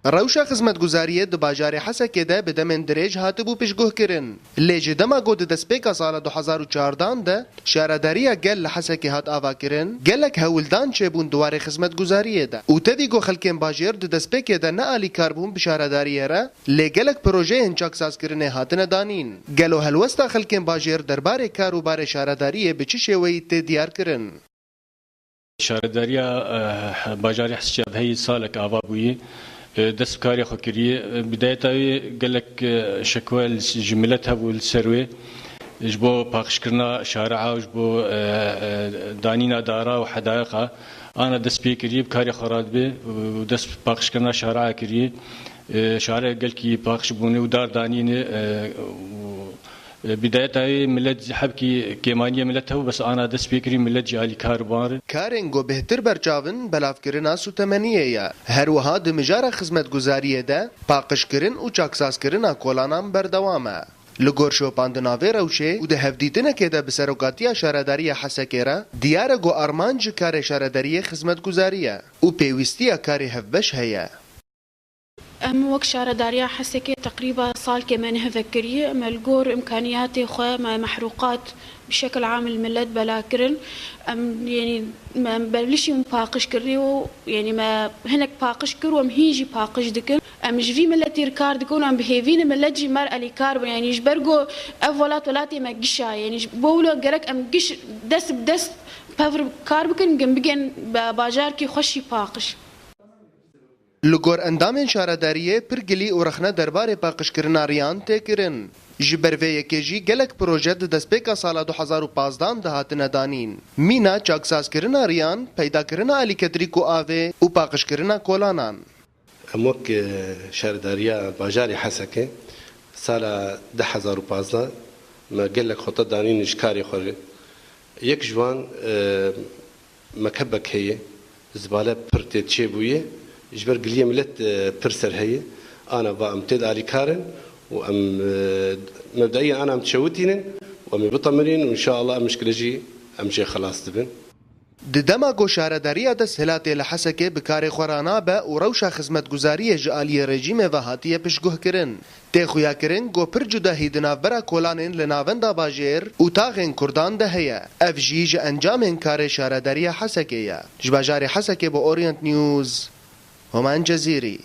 روشا خزمەتگوزاریە di bajarê Hesekê de bi demên dirêj hatibû piştgohkirin. Lê ji dema got di destpêka sala 2014 de şaredariya gel li Hesekê hat avakirin, gelek hewildan çêbûn diwarê xizmetguzariyê de. û tevî got xelkên bajêr di destpêkê de ne alîkar bûn bi şaredariyê re, lê gelek projeyên çaksazkirinê hatine danîn. Gelo helwesta xelkên bajêr derbarê kar û barê şaredariyê bi çi şêweyî tê diyar kirin. شارداریا باجاری حسیاب هی سالک آوا بویی دست کاری خو کری بدایتای گلک شکوال جملت هول سروی جبو پاکش کرنا شارعه و جبو دانینا دارا و حداقه آن دست پیکری کاری خراد به و دست پاکش کرنا شارعه کری شارع گل کی پاکش بونه و دار دانینه بدايتها ملت حبكي كيمانية ملتها بس أنا دس فكري ملت جالي كاربار كارنگو بهتر برچاون بلافکرنا سوتمنیه یا هر وها د مجاره خدمت گزاریه ده پاقشکرین او چاکسازکرنا کولانام بردوامه لگور شوپاندناوی روشه و ده هفدیدنه که ده بسروکاتیا شارداری حسکه را دیاره گو ارمانج کار شارداری خدمت گزاریه او پیوستیا کاری هفبش هیا وەک شارەداریا حەسێکی تقریبا صال كمان هفكرية أما الجور إمكانياتي خو محروقات بشكل عام الملت بلاكرن يعني ما بلش باقش كرني يعني ما هناك باقش كر ومهيجي باقش دكن جفي ملت يركار دكون أم بهيفين ملت جي مر علي كار يعني جبرجو أفولات ولاتي ما جشا يعني بقولوا جرك أم جش دس بدس بافر كار بكن جنب بيجن باجار كي خشي باقش لگور اندامین شارداریه پرگلی و رخنه درباره پاقشکرنا ریان تکرن. جبروه یکیجی گلک پروژه دستپیکا سال 2015 ده هاتنه دانین. مینا چاکسازکرنا ریان پیدا کرنا الیکتریک و آوه و پاقشکرنا کولانان. اموک شارداریا باجاری حسکه سال 2015 ما گلک خطا دانین اشکاری خوره. یک جوان مکبک هیه زباله پرتید چه بویه جبر قلية ملت برسر هي أنا بأمتد على كارن وأم مبدئيا أنا متشوتين وأم بطمرين وإن شاء الله مشكلة جي أمشي خلاص تبن. ددما گو شارداریه دست هلاتی لحسکه بکار خورانا به و روشا خدمت گزاری جالی رژیم و هاتیه پشگوه کرن. تخویا کرن گو پر جدا هیدنا برا کولانین لناوندا باجیر و تاغین کردان ده هیا. اف جیج انجامین کار شارداریه حسکه یا. جباجار حسکه با اورینت نیوز همان جزیری